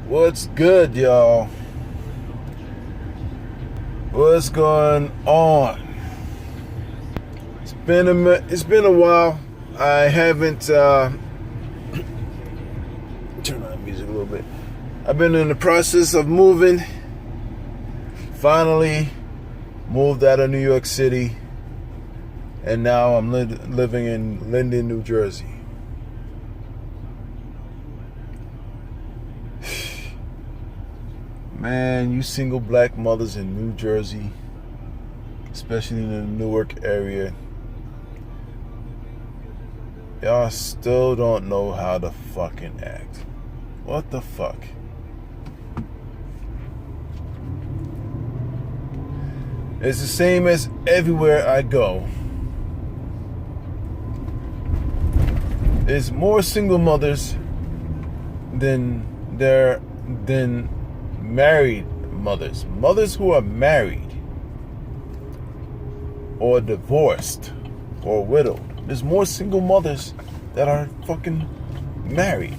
What's good, y'all? What's going on? It's been a while. I haven't turn on the music a little bit. I've been in the process of moving. Finally moved out of New York City, and now I'm living in Linden, New Jersey. Man, you single black mothers in New Jersey, especially in the Newark area, y'all still don't know how to fucking act. What the fuck? It's the same as everywhere I go. There's more single mothers than married mothers. Mothers who are married or divorced or widowed. There's more single mothers that are fucking married.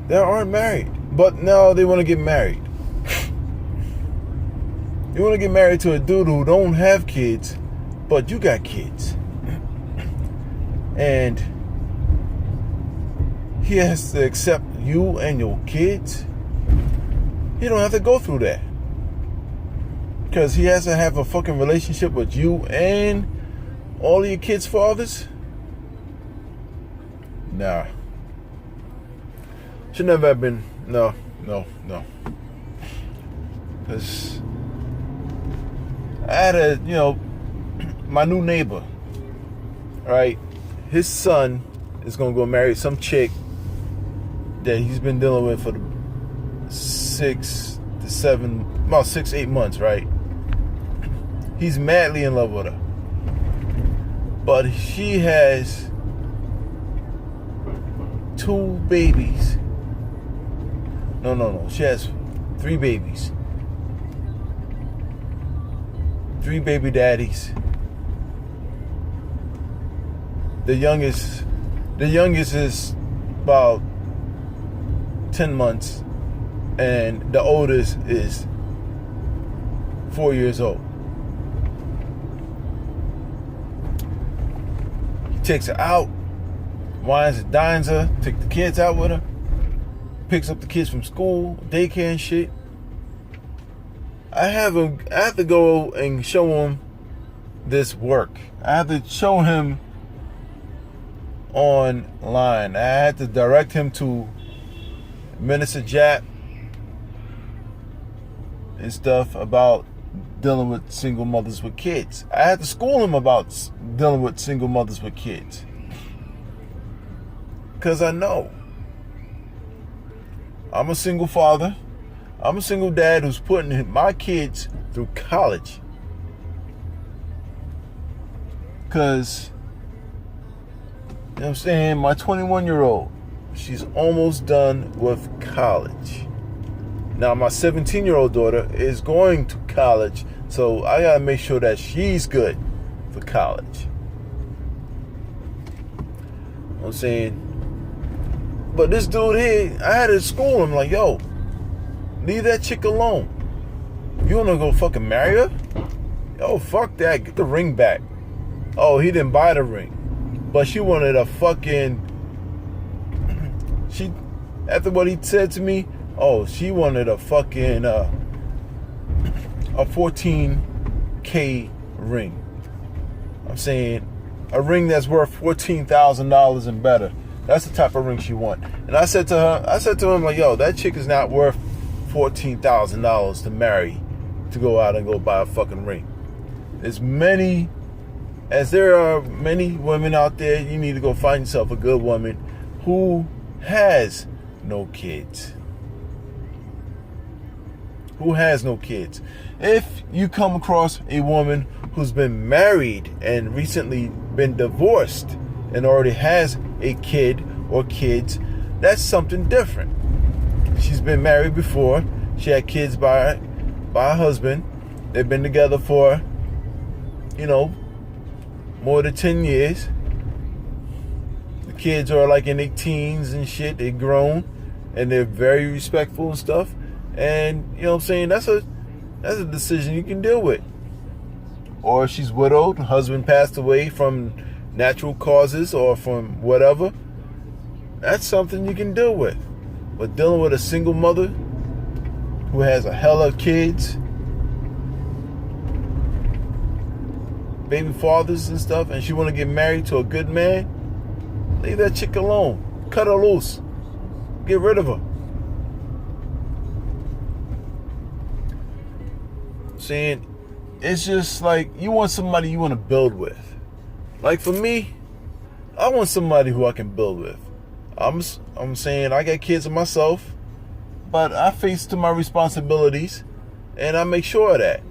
That aren't married, but now they want to get married. You want to get married to a dude who don't have kids, but you got kids. And he has to accept you and your kids. He don't have to go through that. Because he has to have a fucking relationship with you and all of your kids' fathers? Nah. Should never have been. No. Because I had my new neighbor, right? His son is going to go marry some chick that he's been dealing with for the 6-8 months, right? He's madly in love with her. But she has 2 babies. No. She has 3 babies. 3 baby daddies. The youngest is about 10 months, and the oldest is 4 years old. He takes her out, wines and dines her, take the kids out with her, picks up the kids from school, daycare and shit. I have to go and show him this work. I have to show him online. I had to direct him to Minister Jap and stuff about dealing with single mothers with kids. I had to school him about dealing with single mothers with kids. Because I know. I'm a single father. I'm a single dad who's putting my kids through college. Because, you know what I'm saying, my 21-year-old, she's almost done with college. Now, my 17-year-old daughter is going to college, so I got to make sure that she's good for college. You know what I'm saying? But this dude here, I had to school him like, yo, leave that chick alone. You want to go fucking marry her? Yo, fuck that. Get the ring back. Oh, he didn't buy the ring. But she wanted a fucking... After what he said to me, she wanted a fucking... a 14K ring. I'm saying a ring that's worth $14,000 and better. That's the type of ring she want. And I said to him, like, yo, that chick is not worth $14,000 to marry, to go out and go buy a fucking ring. There are many women out there, you need to go find yourself a good woman who has no kids. Who has no kids. If you come across a woman who's been married and recently been divorced and already has a kid or kids, that's something different. She's been married before. She had kids by her husband. They've been together for, more than 10 years. The kids are like in their teens and shit. They grown. and they're very respectful and stuff. And you know what I'm saying, that's a decision you can deal with. Or if she's widowed, husband passed away from natural causes or from whatever, that's something you can deal with. But dealing with a single mother who has a hella of kids, baby fathers and stuff, and she want to get married to a good man, leave that chick alone. Cut her loose. Get rid of her. Saying, it's just like you want somebody you want to build with. Like for me, I want somebody who I can build with. I'm saying I got kids of myself, but I face to my responsibilities, and I make sure of that.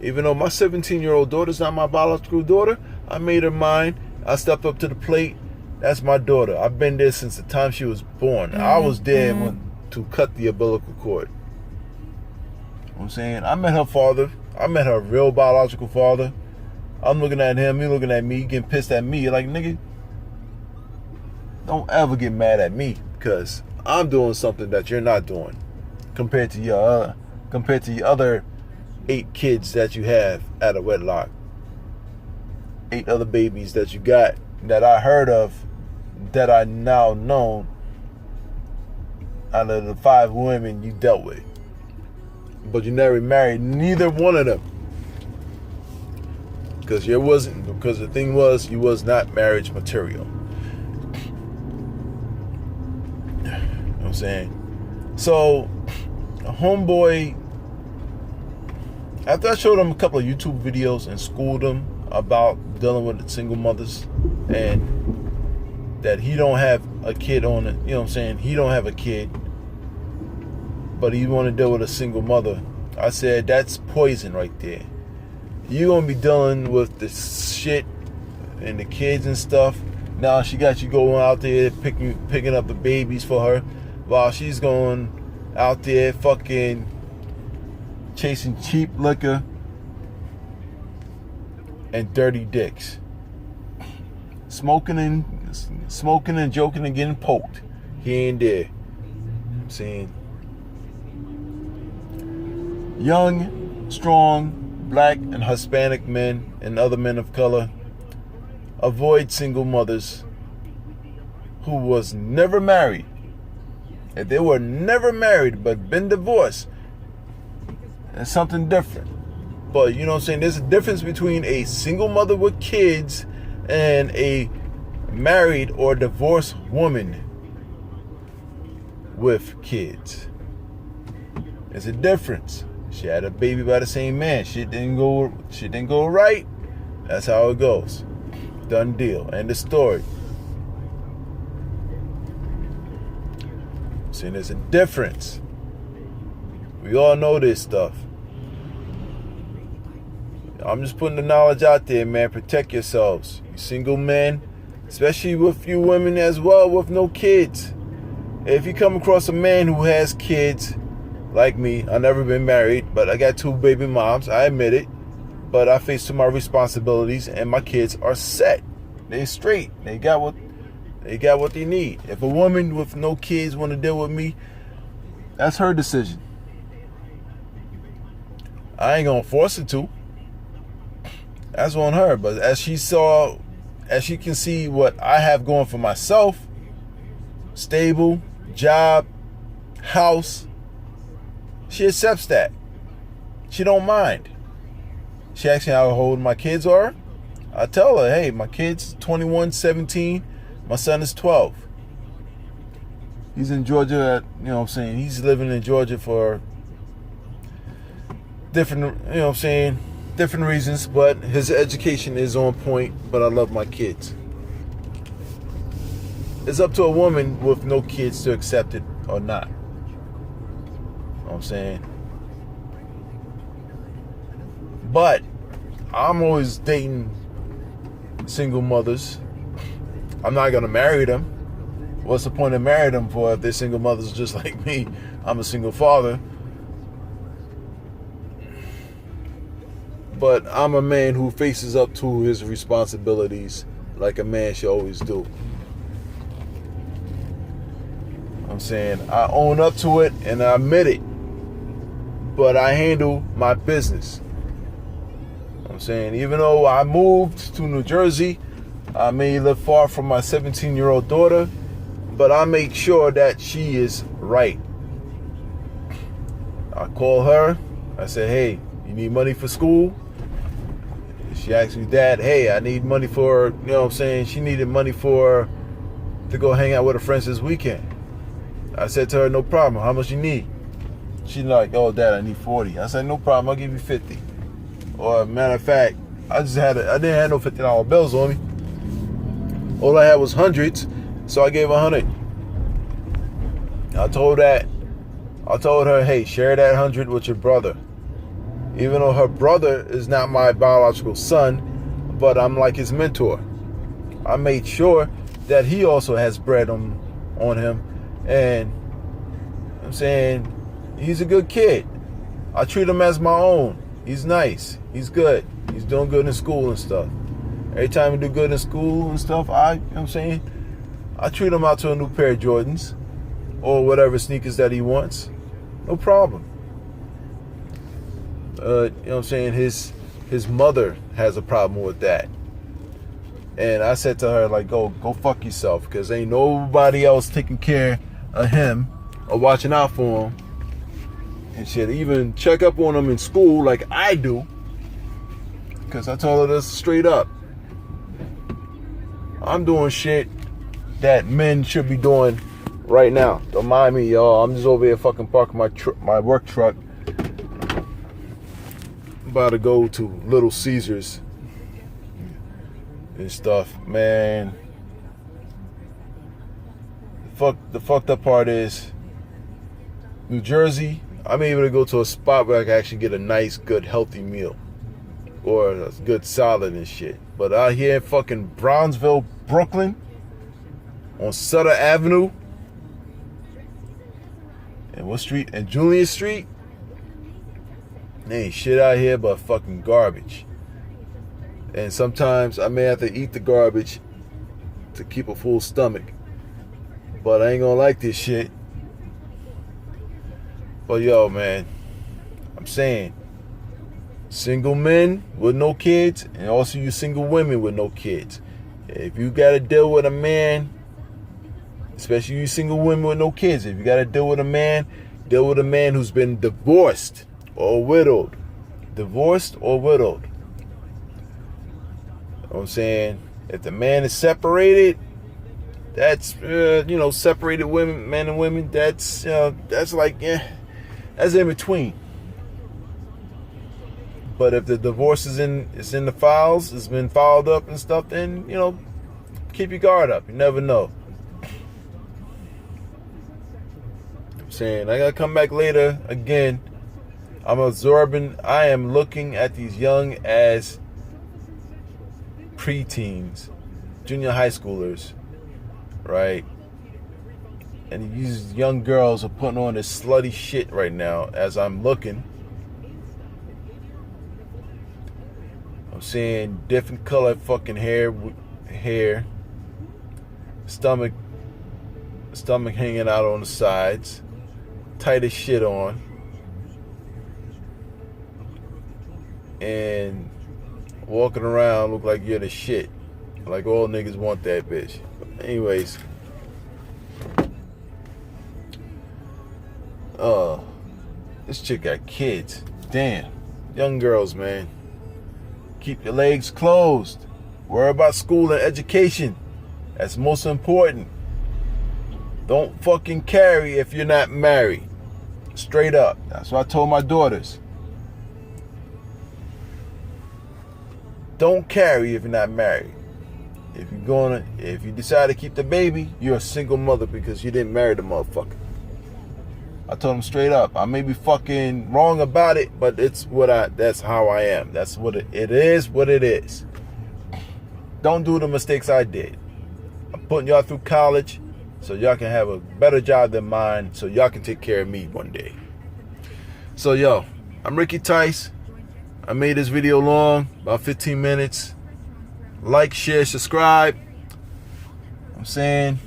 Even though my 17-year-old daughter's not my biological daughter, I made her mine. I stepped up to the plate. That's my daughter. I've been there since the time she was born. I was there to cut the umbilical cord. You know what I'm saying? I met her father. I met her real biological father. I'm looking at him, he looking at me, getting pissed at me. Like, nigga, don't ever get mad at me because I'm doing something that you're not doing compared to your other 8 kids that you have out of wedlock. 8 other babies that you got that I heard of, that I now know out of the 5 women you dealt with. But you never married neither one of them. Because the thing was, you was not marriage material. You know what I'm saying? So, a homeboy, after I showed him a couple of YouTube videos and schooled him about dealing with the single mothers and that he don't have a kid on it, you know what I'm saying? He don't have a kid, but he want to deal with a single mother. I said, that's poison right there. You're going to be dealing with the shit and the kids and stuff. Now she got you going out there picking up the babies for her while she's going out there fucking chasing cheap liquor and dirty dicks. Smoking and joking and getting poked here and there. I'm saying, young, strong, Black and Hispanic men and other men of color avoid single mothers who was never married. If they were never married but been divorced, that's something different. But you know what I'm saying, there's a difference between a single mother with kids and a married or divorced woman with kids. There's a difference. She had a baby by the same man. Shit didn't go right. That's how it goes. Done deal. End of story. See, there's a difference. We all know this stuff. I'm just putting the knowledge out there, man. Protect yourselves. You single men, especially with you women as well with no kids. If you come across a man who has kids, like me, I've never been married, but I got 2 baby moms, I admit it. But I face to my responsibilities and my kids are set. They're straight. They got what they need. If a woman with no kids want to deal with me, that's her decision. I ain't gonna force her to. That's on her. But as she can see what I have going for myself, stable, job, house, she accepts that. She don't mind. She asks me how old my kids are. I tell her, hey, my kid's 21, 17. My son is 12. He's in Georgia, you know what I'm saying? He's living in Georgia for different, you know what I'm saying, different reasons, but his education is on point, but I love my kids. It's up to a woman with no kids to accept it or not. You know what I'm saying? But I'm always dating single mothers. I'm not gonna marry them. What's the point of marrying them for if they're single mothers just like me? I'm a single father. But I'm a man who faces up to his responsibilities like a man should always do. I'm saying I own up to it and I admit it. But I handle my business. I'm saying even though I moved to New Jersey, I may live far from my 17-year-old daughter, but I make sure that she is right. I call her. I say, hey, you need money for school? She asked me, Dad, hey, I need money for, you know what I'm saying? She needed money to go hang out with her friends this weekend. I said to her, no problem. How much you need? She's like, oh, Dad, I need 40. I said, no problem. I'll give you 50. Or matter of fact, I didn't have no $50 bills on me. All I had was hundreds, so I gave 100. I told her, hey, share that 100 with your brother. Even though her brother is not my biological son, but I'm like his mentor. I made sure that he also has bread on him. And I'm saying he's a good kid. I treat him as my own. He's nice. He's good. He's doing good in school and stuff. Every time he do good in school and stuff, you know what I'm saying? I treat him out to a new pair of Jordans or whatever sneakers that he wants. No problem. You know what I'm saying? His mother has a problem with that. And I said to her, like, go fuck yourself, because ain't nobody else taking care of him or watching out for him. And shit, even check up on him in school like I do. Because I told her this straight up. I'm doing shit that men should be doing right now. Don't mind me, y'all. I'm just over here fucking parking my work truck. About to go to Little Caesars and stuff, man. The fucked up part is New Jersey, I'm able to go to a spot where I can actually get a nice, good, healthy meal. Or a good salad and shit. But out here in fucking Brownsville, Brooklyn, on Sutter Avenue, and what street? And Julian Street, there ain't shit out here but fucking garbage. And sometimes I may have to eat the garbage to keep a full stomach. But I ain't gonna like this shit. But yo, man, I'm saying, single men with no kids, and also you single women with no kids. If you gotta deal with a man, especially you single women with no kids, if you gotta deal with a man who's been divorced or widowed. Divorced or widowed. You know what I'm saying? If the man is separated, that's, separated women, men and women, that's like, that's in between. But if the divorce is in the files, it's been filed up and stuff, then, keep your guard up. You never know. I'm saying, I gotta come back later again. I am looking at these young ass preteens, junior high schoolers, right? And these young girls are putting on this slutty shit right now as I'm looking. I'm seeing different colored fucking hair, stomach hanging out on the sides, tight as shit on, and walking around look like you're the shit. Like all niggas want that bitch. But anyways, this chick got kids. Damn, young girls, man. Keep your legs closed. Worry about school and education. That's most important. Don't fucking carry if you're not married. Straight up. That's what I told my daughters. Don't carry if you're not married. If you decide to keep the baby, you're a single mother because you didn't marry the motherfucker. I told them straight up. I may be fucking wrong about it, but that's how I am. That's what it is, what it is. Don't do the mistakes I did. I'm putting y'all through college so y'all can have a better job than mine, so y'all can take care of me one day. So yo, I'm Ricky Tice. I made this video long, about 15 minutes. Like, share, subscribe. I'm saying,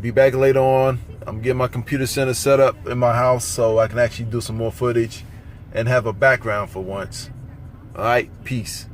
Be back later on. I'm getting my computer center set up in my house so I can actually do some more footage and have a background for once. All right, peace.